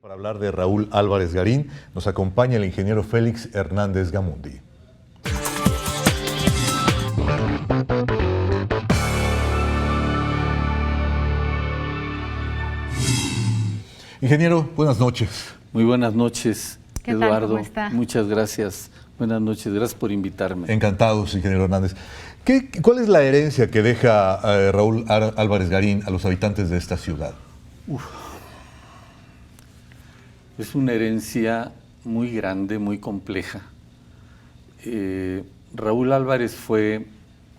Para hablar de Raúl Álvarez Garín, nos acompaña el ingeniero Félix Hernández Gamundi. Ingeniero, buenas noches. Muy buenas noches, Eduardo. ¿Qué tal? ¿Cómo está? Muchas gracias. Buenas noches, gracias por invitarme. Encantados, ingeniero Hernández. ¿Cuál es la herencia que deja Raúl Álvarez Garín a los habitantes de esta ciudad? Es una herencia muy grande, muy compleja. Raúl Álvarez fue,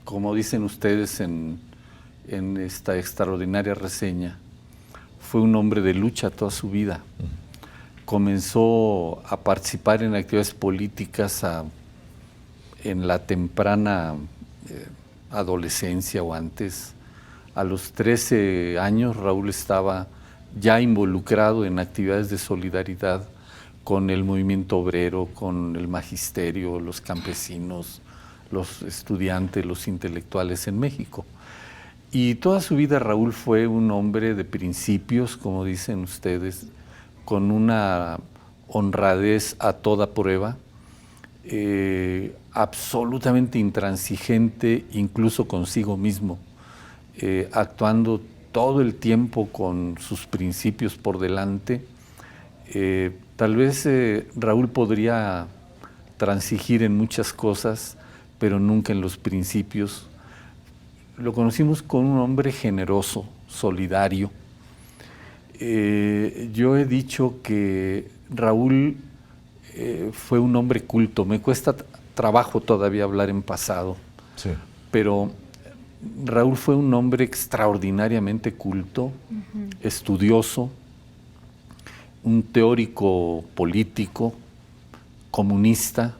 como dicen ustedes en esta extraordinaria reseña, fue un hombre de lucha toda su vida. Comenzó a participar en actividades políticas en la temprana adolescencia o antes. A los 13 años Raúl estaba ya involucrado en actividades de solidaridad con el movimiento obrero, con el magisterio, los campesinos, los estudiantes, los intelectuales en México. Y toda su vida Raúl fue un hombre de principios, como dicen ustedes, con una honradez a toda prueba, absolutamente intransigente, incluso consigo mismo, actuando todo el tiempo con sus principios por delante. Tal vez Raúl podría transigir en muchas cosas, pero nunca en los principios. Lo conocimos con un hombre generoso, solidario. Yo he dicho que Raúl fue un hombre culto. Me cuesta trabajo todavía hablar en pasado, sí, pero Raúl fue un hombre extraordinariamente culto, estudioso, un teórico político, comunista,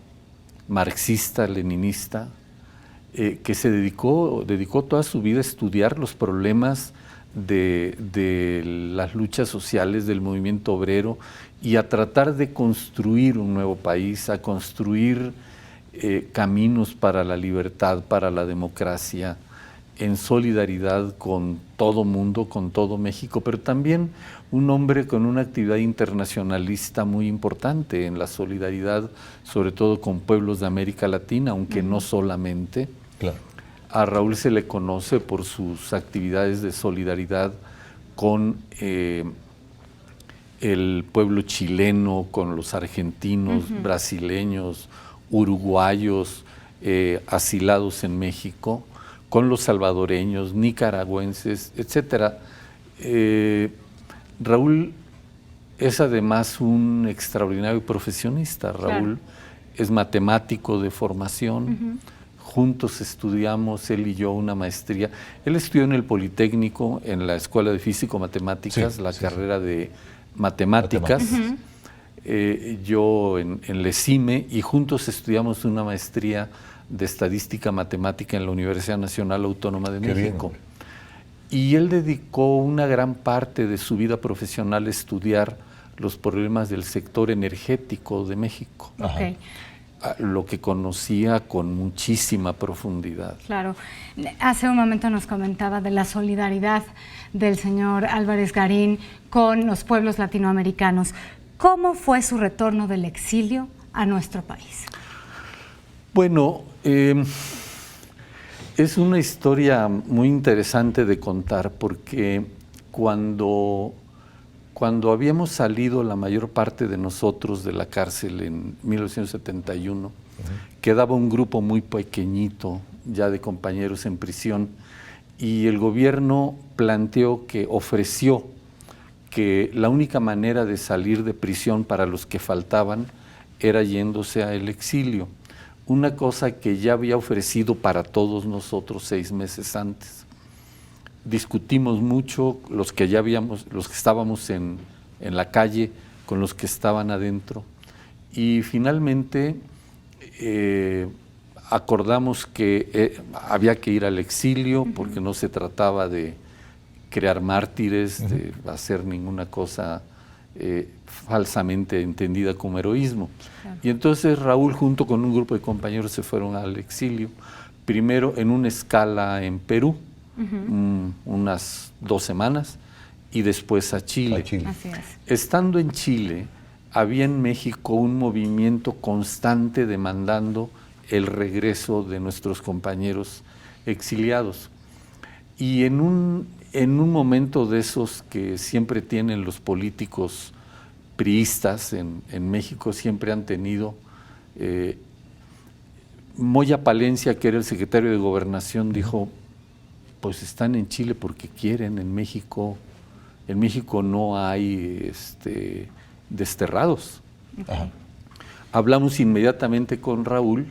marxista, leninista, que se dedicó toda su vida a estudiar los problemas de las luchas sociales, del movimiento obrero, y a tratar de construir un nuevo país, a construir caminos para la libertad, para la democracia, en solidaridad con todo mundo, con todo México, pero también un hombre con una actividad internacionalista muy importante en la solidaridad, sobre todo con pueblos de América Latina, aunque no solamente. Claro. A Raúl se le conoce por sus actividades de solidaridad con el pueblo chileno, con los argentinos, brasileños, uruguayos, asilados en México, con los salvadoreños, nicaragüenses, etc. Raúl es además un extraordinario profesionista. Raúl es matemático de formación. Juntos estudiamos, él y yo, una maestría. Él estudió en el Politécnico, en la Escuela de Físico-Matemáticas, la carrera de Matemáticas. Yo en el ESIME, y juntos estudiamos una maestría de Estadística Matemática en la Universidad Nacional Autónoma de México. Y él dedicó una gran parte de su vida profesional a estudiar los problemas del sector energético de México. Lo que conocía con muchísima profundidad. Claro. Hace un momento nos comentaba de la solidaridad del señor Álvarez Garín con los pueblos latinoamericanos. ¿Cómo fue su retorno del exilio a nuestro país? Bueno, es una historia muy interesante de contar, porque cuando habíamos salido la mayor parte de nosotros de la cárcel en 1971, quedaba un grupo muy pequeñito ya de compañeros en prisión, y el gobierno ofreció que la única manera de salir de prisión para los que faltaban era yéndose al exilio, una cosa que ya había ofrecido para todos nosotros 6 meses antes. Discutimos mucho, los que estábamos en la calle con los que estaban adentro, y finalmente acordamos que había que ir al exilio, porque no se trataba de crear mártires, de hacer ninguna cosa falsamente entendida como heroísmo. Claro. Y entonces Raúl, junto con un grupo de compañeros, se fueron al exilio, primero en una escala en Perú, unas 2 semanas, y después a Chile. Así es. Estando en Chile, había en México un movimiento constante demandando el regreso de nuestros compañeros exiliados. Y en un momento de esos que siempre tienen los políticos priistas en México, siempre han tenido, Moya Palencia, que era el secretario de Gobernación, dijo, pues están en Chile porque quieren, en México no hay desterrados. Ajá. Hablamos inmediatamente con Raúl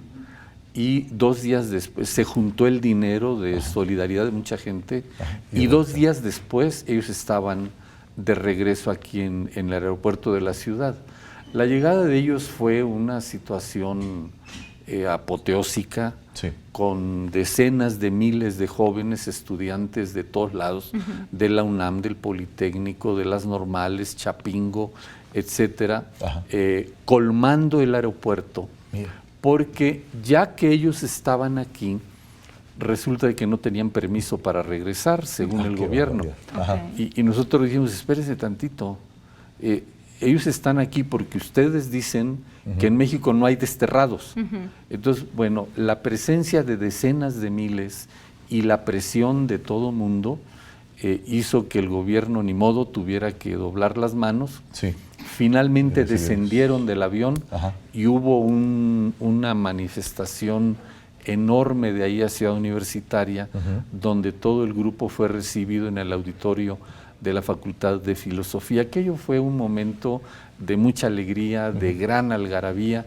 y 2 días después se juntó el dinero de solidaridad de mucha gente y 2 días después ellos estaban de regreso aquí en el aeropuerto de la ciudad. La llegada de ellos fue una situación apoteósica, Sí. con decenas de miles de jóvenes estudiantes de todos lados, de la UNAM, del Politécnico, de las normales, Chapingo, etcétera, colmando el aeropuerto. Mira. Porque ya que ellos estaban aquí, resulta de que no tenían permiso para regresar, según el gobierno. Y nosotros dijimos, espérense tantito, ellos están aquí porque ustedes dicen que en México no hay desterrados. Entonces, bueno, la presencia de decenas de miles y la presión de todo mundo hizo que el gobierno, ni modo, tuviera que doblar las manos. Sí. Finalmente descendieron del avión y hubo una manifestación enorme de ahí a Ciudad Universitaria, donde todo el grupo fue recibido en el auditorio de la Facultad de Filosofía. Aquello fue un momento de mucha alegría, de gran algarabía,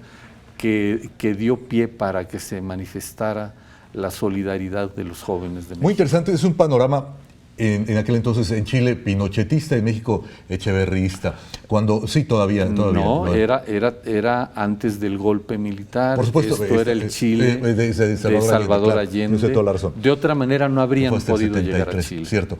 que dio pie para que se manifestara la solidaridad de los jóvenes de México. Muy interesante, es un panorama en aquel entonces en Chile pinochetista, en México echeverrista. Cuando sí, todavía no, era antes del golpe militar. Por supuesto, esto era el Chile de Salvador Allende. Claro, toda la razón. De otra manera no habrían podido llegar a Chile. Cierto.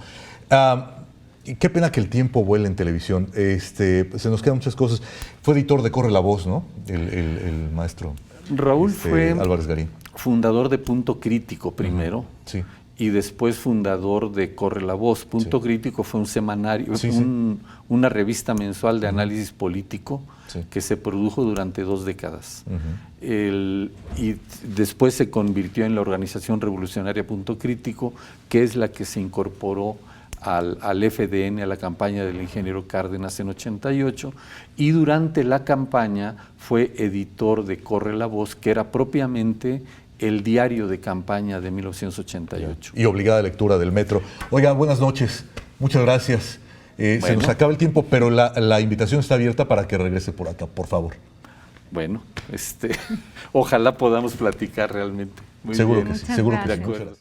Qué pena que el tiempo vuele en televisión. Se nos quedan muchas cosas. Fue editor de Corre la Voz, ¿no? El maestro. Raúl fue Álvarez Garín. Fundador de Punto Crítico primero. Sí. Y después fundador de Corre la Voz. Punto Crítico fue un semanario, una revista mensual de análisis político que se produjo durante 2 décadas. Y después se convirtió en la organización revolucionaria Punto Crítico, que es la que se incorporó al FDN, a la campaña del ingeniero Cárdenas en 88, y durante la campaña fue editor de Corre la Voz, que era propiamente el diario de campaña de 1988. Y obligada lectura del Metro. Oiga, buenas noches. Muchas gracias. Se nos acaba el tiempo, pero la invitación está abierta para que regrese por acá, por favor. Bueno, ojalá podamos platicar realmente. Muy seguro bien. que sí, seguro que sí. De acuerdo.